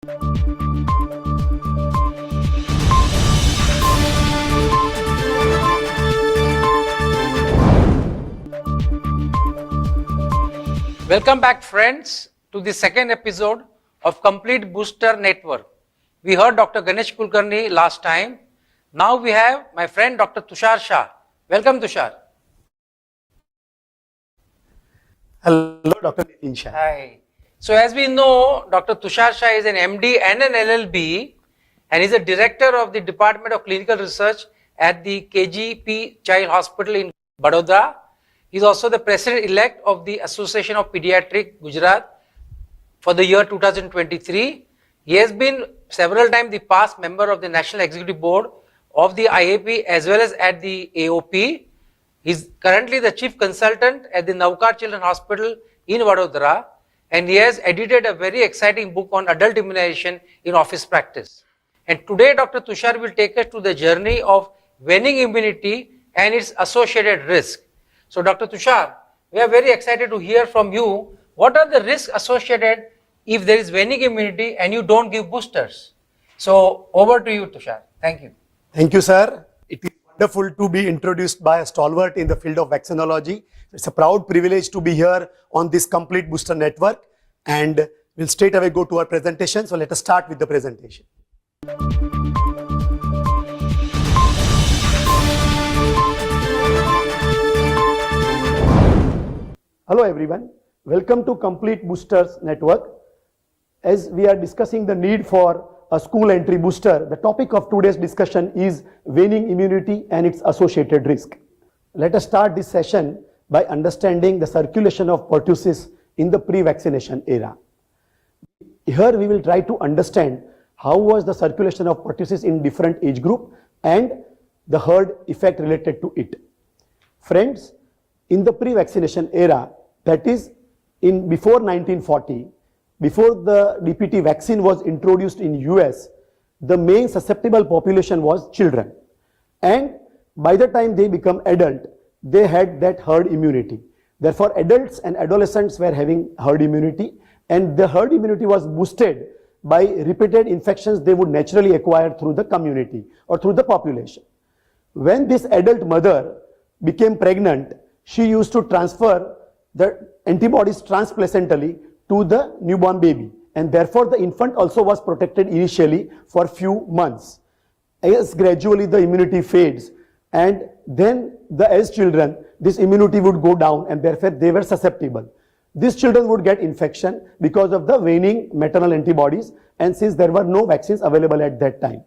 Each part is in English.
Welcome back, friends, to the second episode of Complete Booster Network. We heard Dr. Ganesh Kulkarni last time. Now we have my friend Dr. Tushar Shah. Welcome, Tushar. Hello, Dr. Nitin Shah. Hi. So as we know, Dr. Tushar Shah is an MD and an LLB, and is a director of the Department of Clinical Research at the KGP Child Hospital in Vadodara. He is also the president-elect of the Association of Pediatric Gujarat for the year 2023. He has been several times the past member of the National Executive Board of the IAP as well as at the AOP. He is currently the chief consultant at the Navkar Children's Hospital in Vadodara, and he has edited a very exciting book on adult immunization in office practice. And today Dr. Tushar will take us to the journey of waning immunity and its associated risk. So Dr. Tushar, we are very excited to hear from you. What are the risks associated if there is waning immunity and you don't give boosters? So over to you, Tushar. Thank you. Thank you, sir. It is wonderful to be introduced by a stalwart in the field of vaccinology. It's a proud privilege to be here on this Complete Booster Network, and we'll straight away go to our presentation. So let us start with the presentation. Hello everyone, welcome to Complete Boosters Network. As we are discussing the need for a school entry booster, the topic of today's discussion is waning immunity and its associated risk. Let us start this session by understanding the circulation of pertussis in the pre-vaccination era. Here we will try to understand how was the circulation of pertussis in different age group and the herd effect related to it. Friends, in the pre-vaccination era, that is before 1940, before the DPT vaccine was introduced in US, the main susceptible population was children. And by the time they become adult, they had that herd immunity. Therefore, adults and adolescents were having herd immunity, and the herd immunity was boosted by repeated infections they would naturally acquire through the community or through the population. When this adult mother became pregnant, she used to transfer the antibodies transplacentally to the newborn baby, and therefore the infant also was protected initially for few months. As gradually the immunity fades, and then as children, this immunity would go down, and therefore they were susceptible. These children would get infection because of the waning maternal antibodies, and since there were no vaccines available at that time.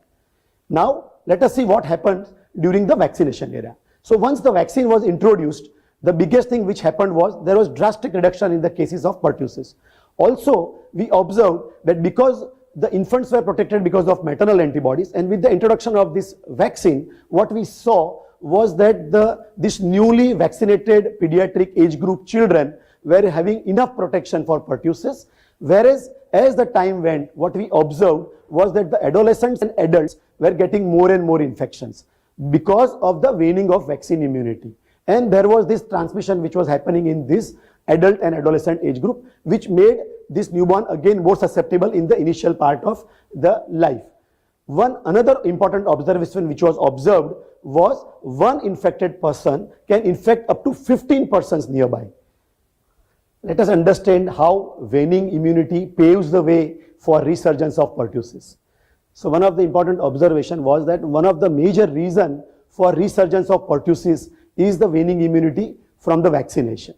Now let us see what happened during the vaccination era. So once the vaccine was introduced, the biggest thing which happened was there was drastic reduction in the cases of pertussis. Also, we observed that because the infants were protected because of maternal antibodies, and with the introduction of this vaccine, what we saw was that this newly vaccinated pediatric age group children were having enough protection for pertussis, whereas as the time went, what we observed was that the adolescents and adults were getting more and more infections because of the waning of vaccine immunity. And there was this transmission which was happening in this adult and adolescent age group, which made this newborn again more susceptible in the initial part of the life. Another important observation which was observed was one infected person can infect up to 15 persons nearby. Let us understand how waning immunity paves the way for resurgence of pertussis. So one of the important observations was that one of the major reasons for resurgence of pertussis is the waning immunity from the vaccination.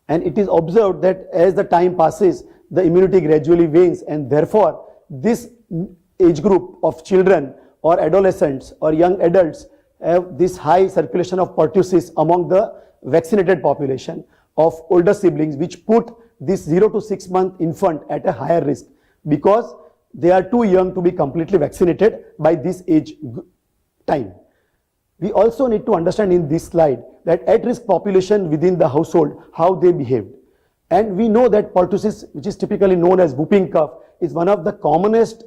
And it is observed that as the time passes, the immunity gradually wanes, and therefore this age group of children or adolescents or young adults have this high circulation of pertussis among the vaccinated population of older siblings, which put this 0 to 6 month infant at a higher risk because they are too young to be completely vaccinated by this age time. We also need to understand in this slide that at-risk population within the household, how they behaved. And we know that pertussis, which is typically known as whooping cough, is one of the commonest,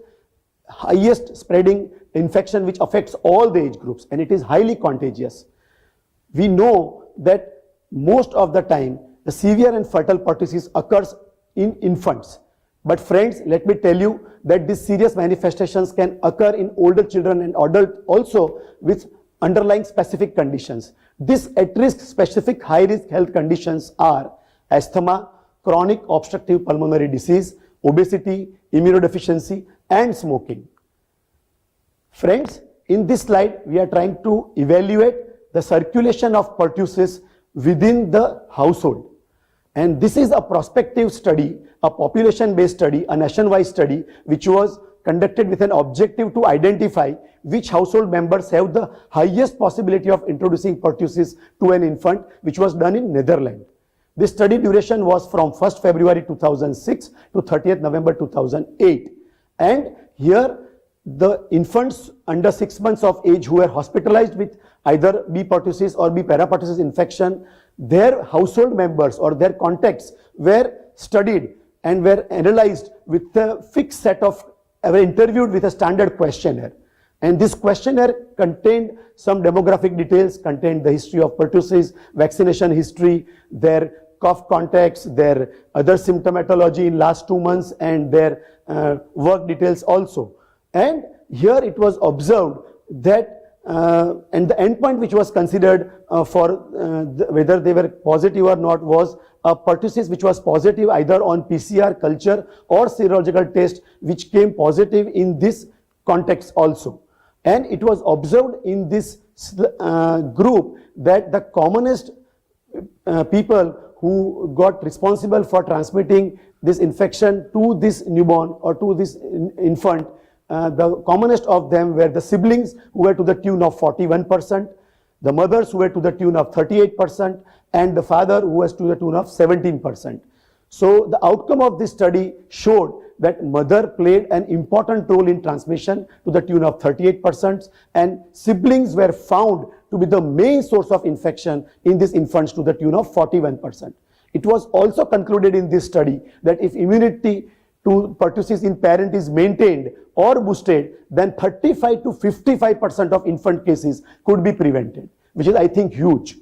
highest spreading infection which affects all the age groups, and it is highly contagious. We know that most of the time, the severe and fatal pertussis occurs in infants. But friends, let me tell you that these serious manifestations can occur in older children and adults also with underlying specific conditions. These at-risk specific high-risk health conditions are asthma, chronic obstructive pulmonary disease, obesity, immunodeficiency, and smoking. Friends, in this slide, we are trying to evaluate the circulation of pertussis within the household. And this is a prospective study, a population-based study, a nationwide study, which was conducted with an objective to identify which household members have the highest possibility of introducing pertussis to an infant, which was done in Netherlands. This study duration was from 1st February 2006 to 30th November 2008. And here, the infants under 6 months of age who were hospitalized with either B. pertussis or B. parapertussis infection, their household members or their contacts were studied and were analyzed with a fixed set of, were interviewed with a standard questionnaire. And this questionnaire contained some demographic details, contained the history of pertussis, vaccination history, their cough contacts, their other symptomatology in last 2 months, and their work details also. And here it was observed that and the endpoint which was considered for whether they were positive or not was a pertussis which was positive either on PCR culture or serological test, which came positive in this context also. And it was observed in this group that the commonest people who got responsible for transmitting this infection to this newborn or to this infant, the commonest of them were the siblings who were to the tune of 41%, the mothers who were to the tune of 38%, and the father who was to the tune of 17%. So the outcome of this study showed that mother played an important role in transmission to the tune of 38%, and siblings were found to be the main source of infection in these infants to the tune of 41%. It was also concluded in this study that if immunity to pertussis in parent is maintained or boosted, then 35 to 55% of infant cases could be prevented, which is, I think, huge.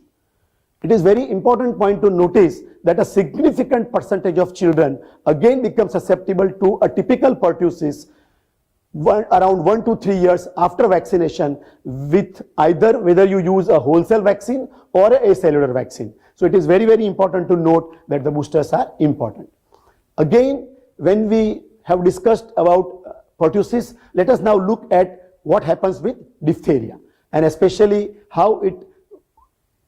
It is very important point to notice that a significant percentage of children again become susceptible to a typical pertussis around 1 to 3 years after vaccination, with either whether you use a whole cell vaccine or a cellular vaccine. So it is very, very important to note that the boosters are important. Again, when we have discussed about pertussis, let us now look at what happens with diphtheria, and especially how it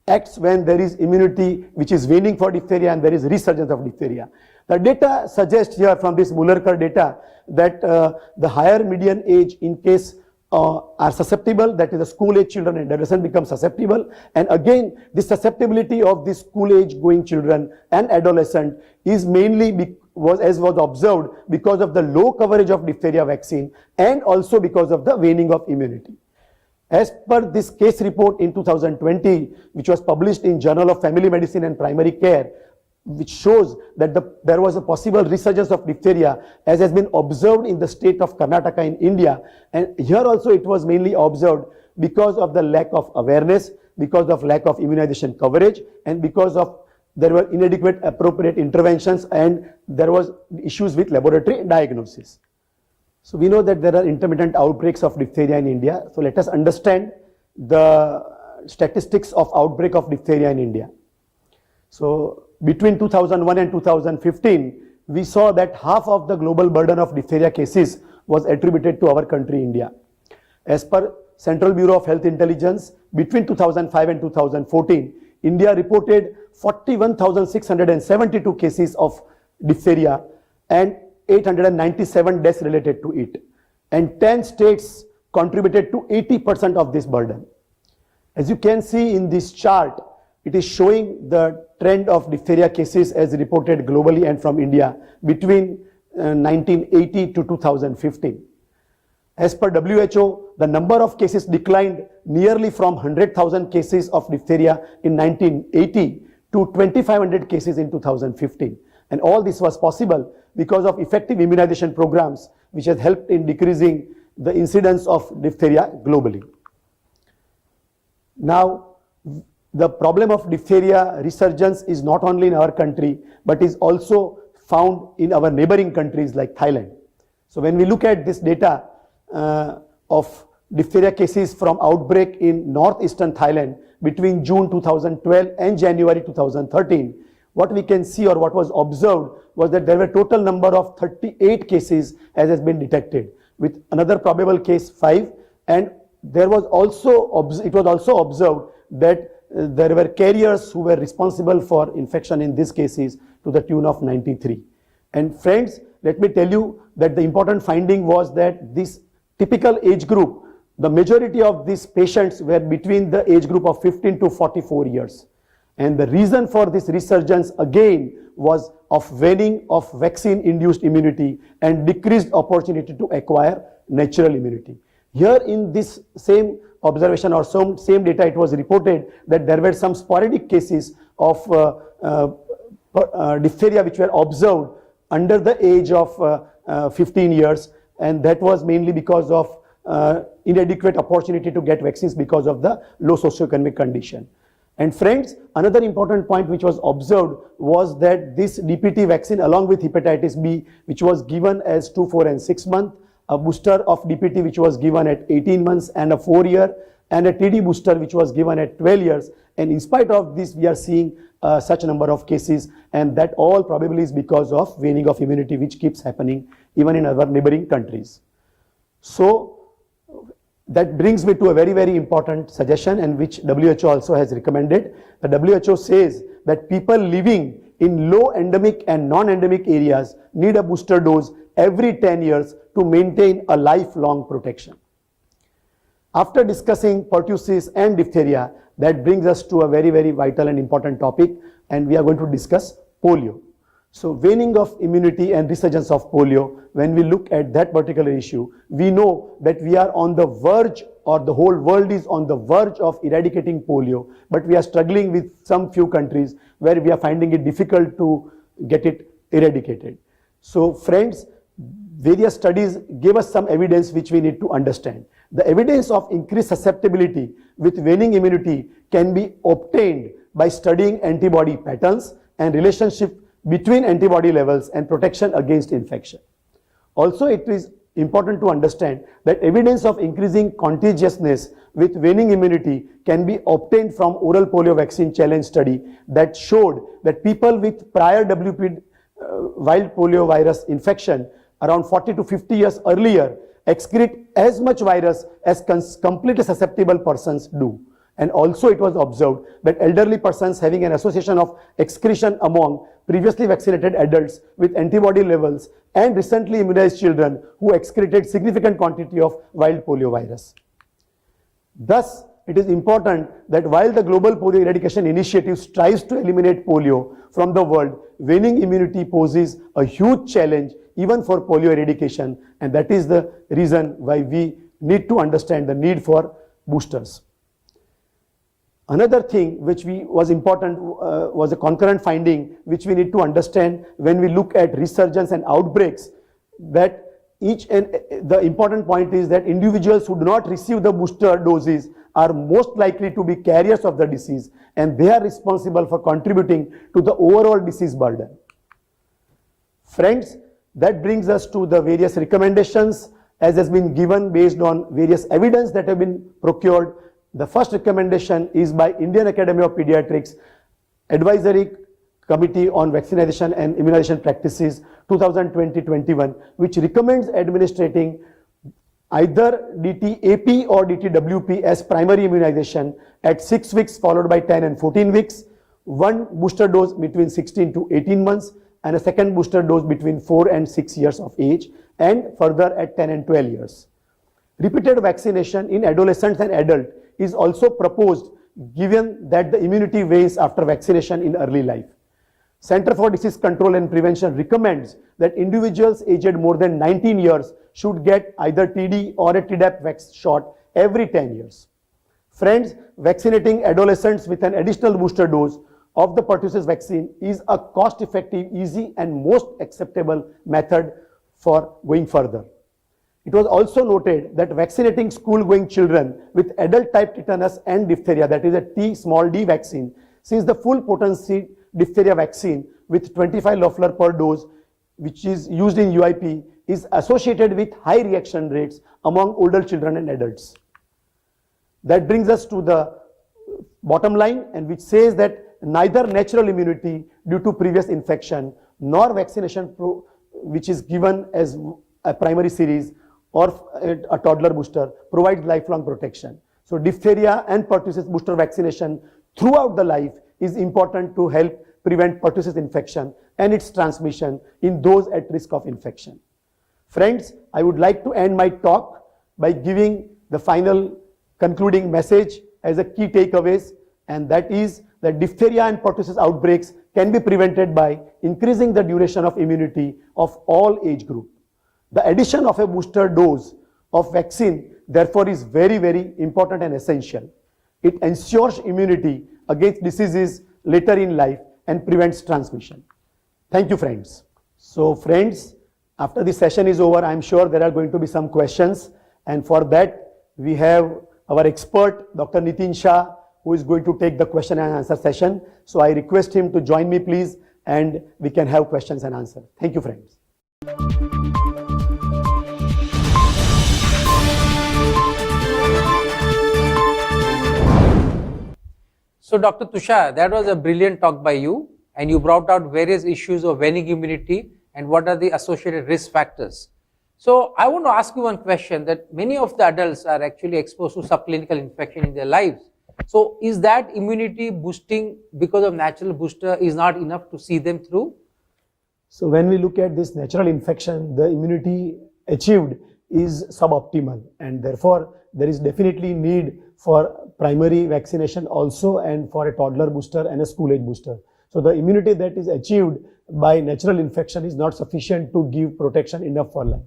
acts when there is immunity which is waning for diphtheria and there is resurgence of diphtheria. The data suggests here from this Muller-Kerr data that the higher median age in case are susceptible, that is the school age children and adolescents become susceptible. And again, the susceptibility of the school age going children and adolescent is mainly was observed because of the low coverage of diphtheria vaccine and also because of the waning of immunity. As per this case report in 2020, which was published in Journal of Family Medicine and Primary Care, which shows that there was a possible resurgence of diphtheria as has been observed in the state of Karnataka in India. And here also it was mainly observed because of the lack of awareness, because of lack of immunization coverage, and because of there were inadequate appropriate interventions, and there was issues with laboratory diagnosis. So we know that there are intermittent outbreaks of diphtheria in India. So let us understand the statistics of outbreak of diphtheria in India. So between 2001 and 2015, we saw that half of the global burden of diphtheria cases was attributed to our country, India. As per Central Bureau of Health Intelligence, between 2005 and 2014, India reported 41,672 cases of diphtheria and 897 deaths related to it. And 10 states contributed to 80% of this burden. As you can see in this chart, it is showing the trend of diphtheria cases as reported globally and from India between 1980 to 2015. As per WHO, the number of cases declined nearly from 100,000 cases of diphtheria in 1980 to 2,500 cases in 2015. And all this was possible because of effective immunization programs, which has helped in decreasing the incidence of diphtheria globally. Now, the problem of diphtheria resurgence is not only in our country, but is also found in our neighboring countries like Thailand. So when we look at this data of diphtheria cases from outbreak in northeastern Thailand between June 2012 and January 2013, what we can see or what was observed was that there were total number of 38 cases as has been detected, with another probable case 5, and it was also observed that there were carriers who were responsible for infection in these cases to the tune of 93. And friends, let me tell you that the important finding was that this typical age group, the majority of these patients were between the age group of 15 to 44 years. And the reason for this resurgence again was of waning of vaccine-induced immunity and decreased opportunity to acquire natural immunity. Here in this same observation or same data, it was reported that there were some sporadic cases of diphtheria which were observed under the age of 15 years, and that was mainly because of inadequate opportunity to get vaccines because of the low socioeconomic condition. And friends, another important point which was observed was that this DPT vaccine along with hepatitis B, which was given as 2, 4 and 6 months, a booster of DPT which was given at 18 months and a 4-year, and a TD booster which was given at 12 years. And in spite of this, we are seeing such a number of cases, and that all probably is because of waning of immunity which keeps happening even in our neighboring countries. So that brings me to a very, very important suggestion, and which WHO also has recommended. The WHO says that people living in low endemic and non-endemic areas need a booster dose every 10 years to maintain a lifelong protection. After discussing pertussis and diphtheria, that brings us to a very, very vital and important topic, and we are going to discuss polio. So waning of immunity and resurgence of polio, when we look at that particular issue, we know that we are on the verge, or the whole world is on the verge of eradicating polio, but we are struggling with some few countries where we are finding it difficult to get it eradicated. So friends, various studies gave us some evidence which we need to understand. The evidence of increased susceptibility with waning immunity can be obtained by studying antibody patterns and relationship between antibody levels and protection against infection. Also, it is important to understand that evidence of increasing contagiousness with waning immunity can be obtained from oral polio vaccine challenge study that showed that people with prior WP wild polio virus infection around 40 to 50 years earlier excrete as much virus as completely susceptible persons do. And also it was observed that elderly persons having an association of excretion among previously vaccinated adults with antibody levels and recently immunized children who excreted significant quantity of wild polio virus. Thus, it is important that while the global polio eradication initiative strives to eliminate polio from the world, waning immunity poses a huge challenge even for polio eradication, and that is the reason why we need to understand the need for boosters. Another thing which was important was a concurrent finding which we need to understand when we look at resurgence and outbreaks, that the important point is that individuals who do not receive the booster doses are most likely to be carriers of the disease, and they are responsible for contributing to the overall disease burden. Friends, that brings us to the various recommendations as has been given based on various evidence that have been procured. The first recommendation is by Indian Academy of Pediatrics Advisory Committee on Vaccination and Immunization Practices 2020-21, which recommends administrating either DTAP or DTWP as primary immunization at 6 weeks followed by 10 and 14 weeks, one booster dose between 16 to 18 months, and a second booster dose between 4 and 6 years of age, and further at 10 and 12 years. Repeated vaccination in adolescents and adults is also proposed given that the immunity wanes after vaccination in early life. Center for Disease Control and Prevention recommends that individuals aged more than 19 years should get either TD or a Tdap shot every 10 years. Friends, vaccinating adolescents with an additional booster dose of the pertussis vaccine is a cost-effective, easy and most acceptable method for going further. It was also noted that vaccinating school-going children with adult-type tetanus and diphtheria, that is a T-d vaccine, since the full potency diphtheria vaccine with 25 Loeffler per dose which is used in UIP, is associated with high reaction rates among older children and adults. That brings us to the bottom line, and which says that neither natural immunity due to previous infection nor vaccination which is given as a primary series or a toddler booster provides lifelong protection. So diphtheria and pertussis booster vaccination throughout the life is important to help prevent pertussis infection and its transmission in those at risk of infection. Friends, I would like to end my talk by giving the final concluding message as a key takeaways, and that is that diphtheria and pertussis outbreaks can be prevented by increasing the duration of immunity of all age group. The addition of a booster dose of vaccine therefore is very, very important and essential. It ensures immunity against diseases later in life and prevents transmission. Thank you, friends. So friends, after the session is over, I am sure there are going to be some questions, and for that we have our expert Dr. Nitin Shah, who is going to take the question and answer session. So I request him to join me please, and we can have questions and answers. Thank you, friends. So Dr. Tushar, that was a brilliant talk by you, and you brought out various issues of waning immunity and what are the associated risk factors. So I want to ask you one question, that many of the adults are actually exposed to subclinical infection in their lives. So is that immunity boosting because of natural booster is not enough to see them through? So when we look at this natural infection, the immunity achieved is suboptimal, and therefore there is definitely need for primary vaccination also, and for a toddler booster and a school age booster. So the immunity that is achieved by natural infection is not sufficient to give protection enough for life.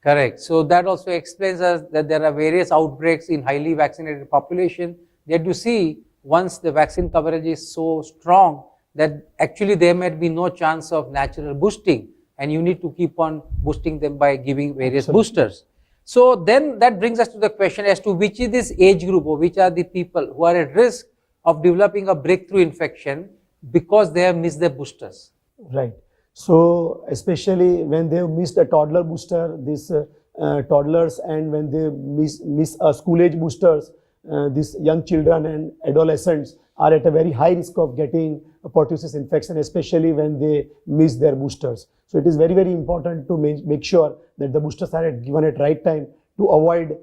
Correct. So that also explains us that there are various outbreaks in highly vaccinated population that you see once the vaccine coverage is so strong that actually there might be no chance of natural boosting, and you need to keep on boosting them by giving various boosters. So then that brings us to the question as to which is this age group, or which are the people who are at risk of developing a breakthrough infection because they have missed their boosters. Right. So especially when they have missed a toddler booster, these toddlers, and when they miss a school age boosters, these young children and adolescents are at a very high risk of getting a pertussis infection, especially when they miss their boosters. So it is very, very important to make sure that the boosters are given at right time to avoid,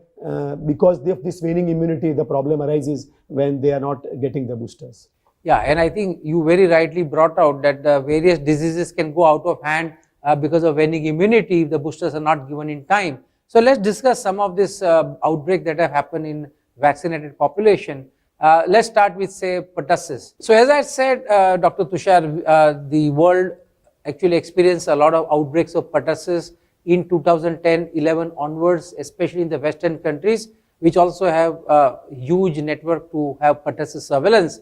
because of this waning immunity, the problem arises when they are not getting the boosters. Yeah, and I think you very rightly brought out that the various diseases can go out of hand because of waning immunity if the boosters are not given in time. So let's discuss some of this outbreak that have happened in vaccinated population. Let's start with, say, pertussis. So as I said, Dr. Tushar, the world actually experienced a lot of outbreaks of pertussis in 2010-11 onwards, especially in the Western countries, which also have a huge network to have pertussis surveillance.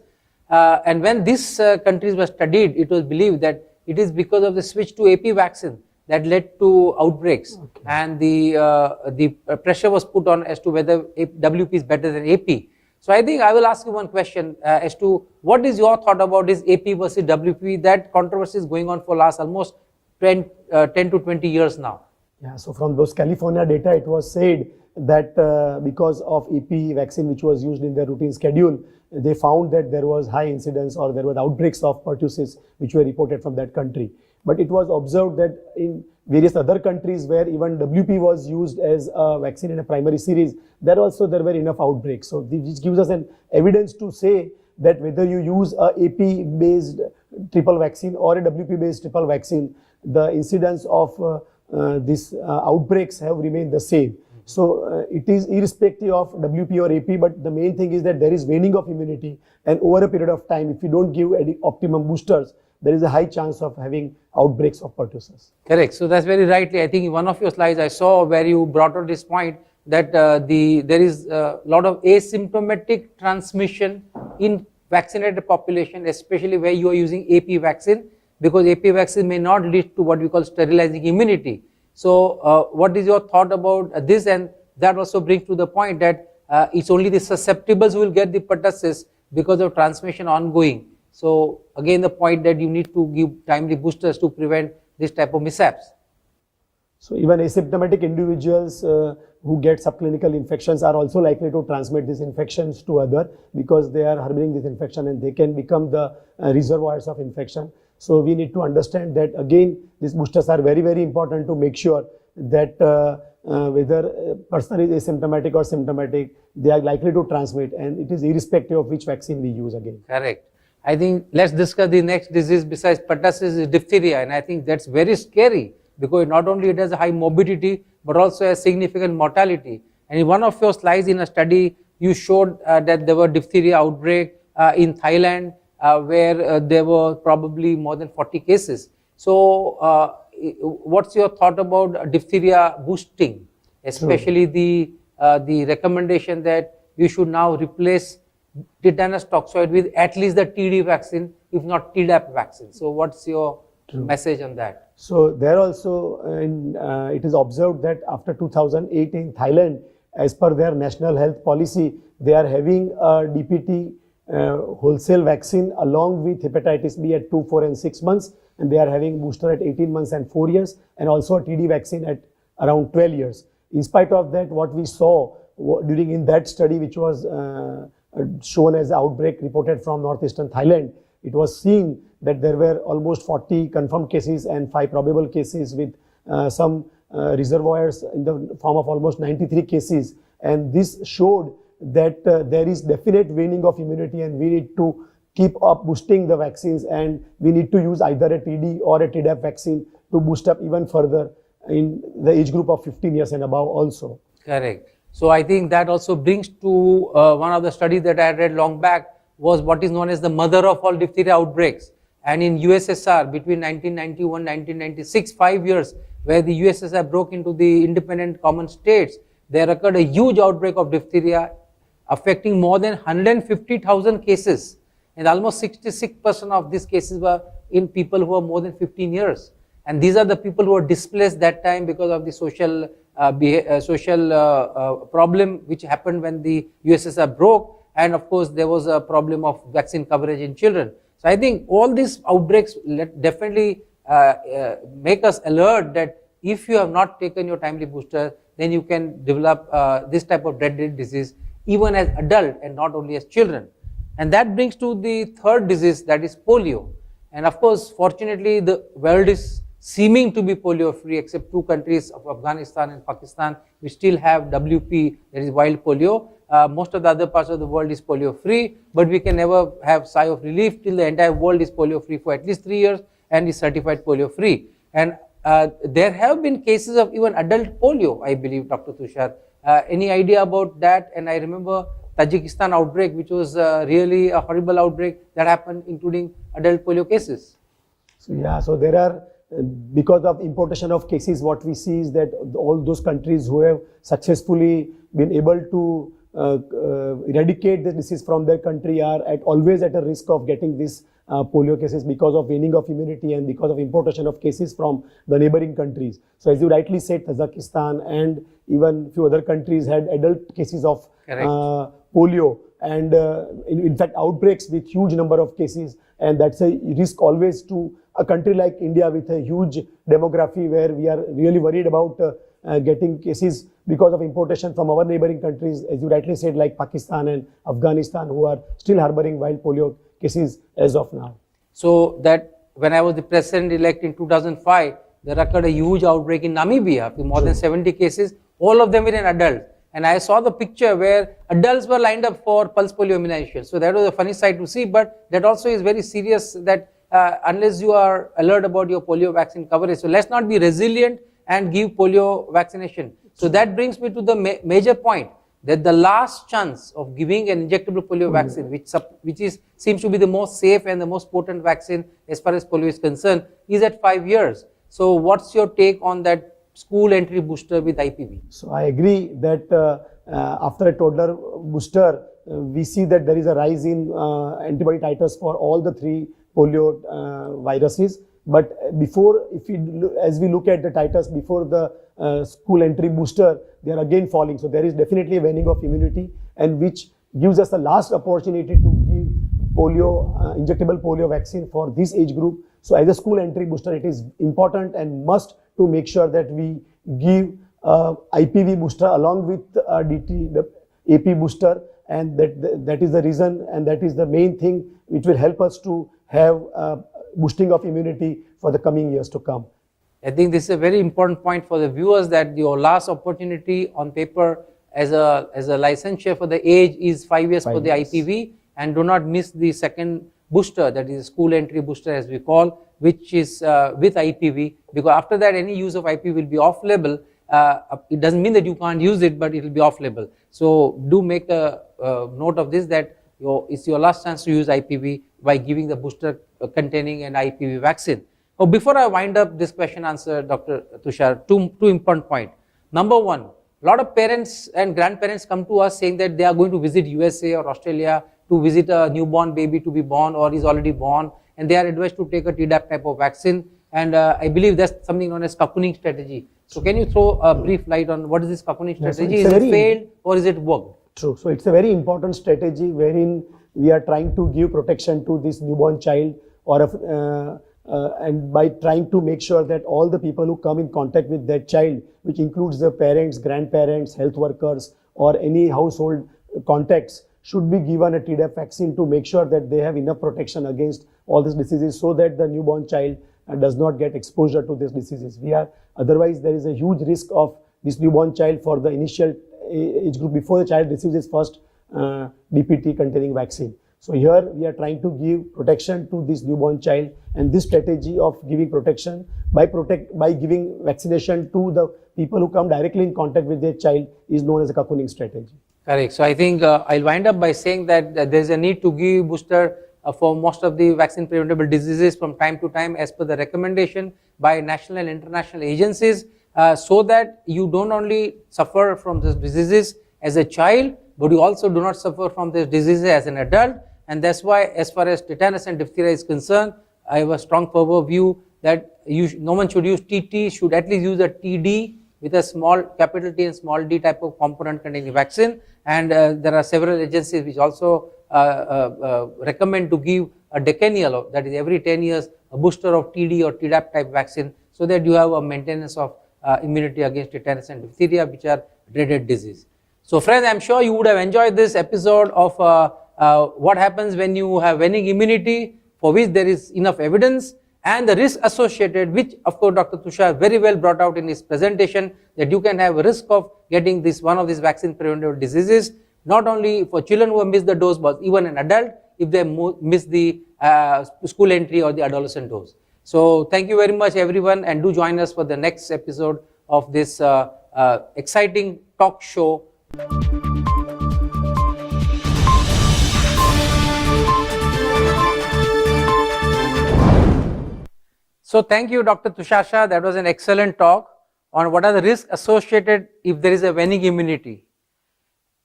And when these countries were studied, it was believed that it is because of the switch to AP vaccine that led to outbreaks, and the pressure was put on as to whether WP is better than AP. So I think I will ask you one question as to what is your thought about this AP versus WP? That controversy is going on for last almost 10 to 20 years now. Yeah, so from those California data, it was said that because of AP vaccine which was used in their routine schedule, they found that there was high incidence, or there were outbreaks of pertussis which were reported from that country. But it was observed that in various other countries where even WP was used as a vaccine in a primary series, there were enough outbreaks. So this gives us an evidence to say that whether you use a AP based triple vaccine or a WP based triple vaccine, the incidence of these outbreaks have remained the same. So it is irrespective of WP or AP, but the main thing is that there is waning of immunity, and over a period of time, if you don't give any optimum boosters, there is a high chance of having outbreaks of pertussis. Correct. So that's very rightly. I think in one of your slides I saw where you brought out this point that there is a lot of asymptomatic transmission in vaccinated population, especially where you are using AP vaccine, because AP vaccine may not lead to what we call sterilizing immunity. So what is your thought about this? And that also brings to the point that it's only the susceptibles who will get the pertussis because of transmission ongoing. So again, the point that you need to give timely boosters to prevent this type of mishaps. So even asymptomatic individuals who get subclinical infections are also likely to transmit these infections to others because they are harboring this infection and they can become the reservoirs of infection. So we need to understand that again, these boosters are very, very important to make sure that whether a person is asymptomatic or symptomatic, they are likely to transmit, and it is irrespective of which vaccine we use again. Correct. I think let's discuss the next disease besides pertussis is diphtheria, and I think that's very scary because not only it has a high morbidity but also has significant mortality. And in one of your slides in a study, you showed that there were diphtheria outbreak in Thailand where there were probably more than 40 cases. So what's your thought about diphtheria boosting, especially the recommendation that you should now replace tetanus toxoid with at least the TD vaccine, if not Tdap vaccine. So what's your message on that? So there also it is observed that after 2008 in Thailand, as per their national health policy, they are having a DPT wholesale vaccine along with hepatitis B at 2, 4 and 6 months, and they are having booster at 18 months and 4 years, and also a TD vaccine at around 12 years. In spite of that, what we saw during in that study, which was shown as outbreak reported from northeastern Thailand, it was seen that there were almost 40 confirmed cases and 5 probable cases with some reservoirs in the form of almost 93 cases. And this showed that there is definite waning of immunity and we need to keep up boosting the vaccines, and we need to use either a TD or a Tdap vaccine to boost up even further in the age group of 15 years and above also. Correct. So I think that also brings to one of the studies that I had read long back was what is known as the mother of all diphtheria outbreaks. And in USSR between 1991 1996, 5 years where the USSR broke into the independent common states, there occurred a huge outbreak of diphtheria affecting more than 150,000 cases, and almost 66% of these cases were in people who are more than 15 years. And these are the people who were displaced that time because of the social problem which happened when the USSR broke, and of course there was a problem of vaccine coverage in children. So I think all these outbreaks definitely make us alert that if you have not taken your timely booster, then you can develop this type of deadly disease even as adult and not only as children. And that brings to the third disease, that is polio. And of course, fortunately, the world is seeming to be polio free except 2 countries of Afghanistan and Pakistan which still have WP, that is wild polio. Most of the other parts of the world is polio free, but we can never have sigh of relief till the entire world is polio free for at least 3 years and is certified polio free. And there have been cases of even adult polio, I believe, Dr. Tushar. Any idea about that? And I remember Tajikistan outbreak, which was really a horrible outbreak that happened, including adult polio cases. So yeah, so there are, because of importation of cases, what we see is that all those countries who have successfully been able to eradicate the disease from their country are always at a risk of getting this polio cases because of waning of immunity and because of importation of cases from the neighboring countries. So as you rightly said, Tajikistan and even few other countries had adult cases of polio, and in fact outbreaks with huge number of cases, and that's a risk always to a country like India with a huge demography where we are really worried about getting cases because of importation from our neighboring countries, as you rightly said, like Pakistan and Afghanistan, who are still harboring wild polio cases as of now. So that when I was the president-elect in 2005, there occurred a huge outbreak in Namibia with more than 70 cases, all of them were in adults. And I saw the picture where adults were lined up for pulse polio immunization. So that was a funny sight to see, but that also is very serious that unless you are alert about your polio vaccine coverage. So let's not be resilient and give polio vaccination. So that brings me to the major point, that the last chance of giving an injectable polio vaccine, which seems to be the most safe and the most potent vaccine as far as polio is concerned, is at 5 years. So what's your take on that school entry booster with IPV? So I agree that after a toddler booster, we see that there is a rise in antibody titers for all the 3 polio viruses. But before, as we look at the titers before the school entry booster, they are again falling. So there is definitely a waning of immunity, and which gives us the last opportunity to give injectable polio vaccine for this age group. So as a school entry booster, it is important and must to make sure that we give IPV booster along with DT, the AP booster, and that is the reason, and that is the main thing which will help us to have boosting of immunity for the coming years to come. I think this is a very important point for the viewers, that your last opportunity on paper as a licensure for the age is 5 years for the IPV, and do not miss the second booster, that is school entry booster as we call, which is with IPV, because after that any use of IPV will be off label. It doesn't mean that you can't use it, but it will be off label. So do make a note of this, that it's your last chance to use IPV by giving the booster containing an IPV vaccine. Now, before I wind up this question answer, Dr. Tushar, two important points. Number one, a lot of parents and grandparents come to us saying that they are going to visit USA or Australia to visit a newborn baby to be born or is already born, and they are advised to take a Tdap type of vaccine. And I believe that's something known as cocooning strategy. So can you throw a brief light on what is this cocooning strategy? Is it failed or is it worked? True. So it's a very important strategy wherein we are trying to give protection to this newborn child, or and by trying to make sure that all the people who come in contact with that child, which includes the parents, grandparents, health workers, or any household contacts, should be given a Tdap vaccine to make sure that they have enough protection against all these diseases, so that the newborn child does not get exposure to these diseases. Otherwise there is a huge risk of this newborn child for the initial age group before the child receives his first DPT containing vaccine. So here we are trying to give protection to this newborn child, and this strategy of giving protection by giving vaccination to the people who come directly in contact with their child is known as a cocooning strategy. Correct. So I think I'll wind up by saying that there is a need to give booster for most of the vaccine preventable diseases from time to time as per the recommendation by national and international agencies, so that you don't only suffer from these diseases as a child, but you also do not suffer from these diseases as an adult. And that's why, as far as tetanus and diphtheria is concerned, I have a strong fervor view that no one should use TT, should at least use a TD with a small capital T and small d type of component containing vaccine. And there are several agencies which also recommend to give a decennial, that is every 10 years, a booster of TD or Tdap type vaccine, so that you have a maintenance of immunity against tetanus and diphtheria, which are dreaded disease. So friends, I'm sure you would have enjoyed this episode of what happens when you have waning immunity, for which there is enough evidence, and the risk associated, which of course Dr. Tushar very well brought out in his presentation, that you can have a risk of getting one of these vaccine preventable diseases, not only for children who have missed the dose, but even an adult if they miss the school entry or the adolescent dose. So thank you very much everyone, and do join us for the next episode of this exciting talk show. So thank you, Dr. Tushar Shah. That was an excellent talk on what are the risks associated if there is a waning immunity.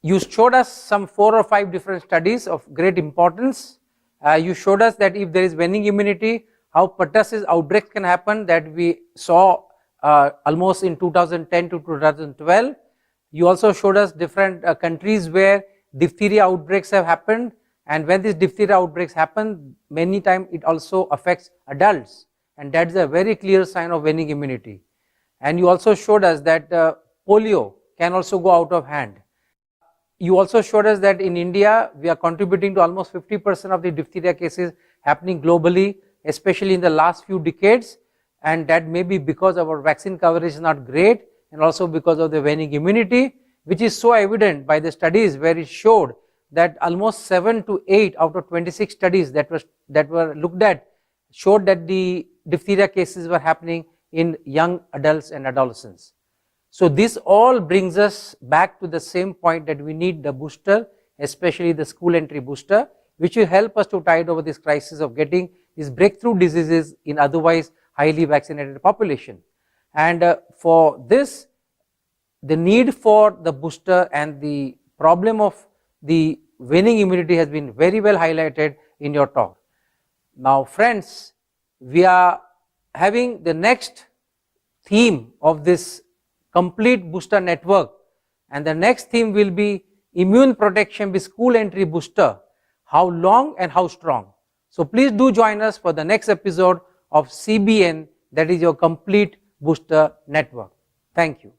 You showed us some 4 or 5 different studies of great importance. You showed us that if there is waning immunity, how pertussis outbreaks can happen, that we saw almost in 2010 to 2012. You also showed us different countries where diphtheria outbreaks have happened, and when these diphtheria outbreaks happen, many times it also affects adults, and that is a very clear sign of waning immunity. And you also showed us that polio can also go out of hand. You also showed us that in India, we are contributing to almost 50% of the diphtheria cases happening globally, especially in the last few decades, and that may be because our vaccine coverage is not great, and also because of the waning immunity, which is so evident by the studies where it showed that almost 7 to 8 out of 26 studies that were looked at showed that the diphtheria cases were happening in young adults and adolescents. So this all brings us back to the same point, that we need the booster, especially the school entry booster, which will help us to tide over this crisis of getting these breakthrough diseases in otherwise highly vaccinated population. And for this, the need for the booster and the problem of the waning immunity has been very well highlighted in your talk. Now friends, we are having the next theme of this complete booster network, and the next theme will be immune protection with school entry booster. how long and how strong. So please do join us for the next episode of CBN, that is your complete booster network. Thank you.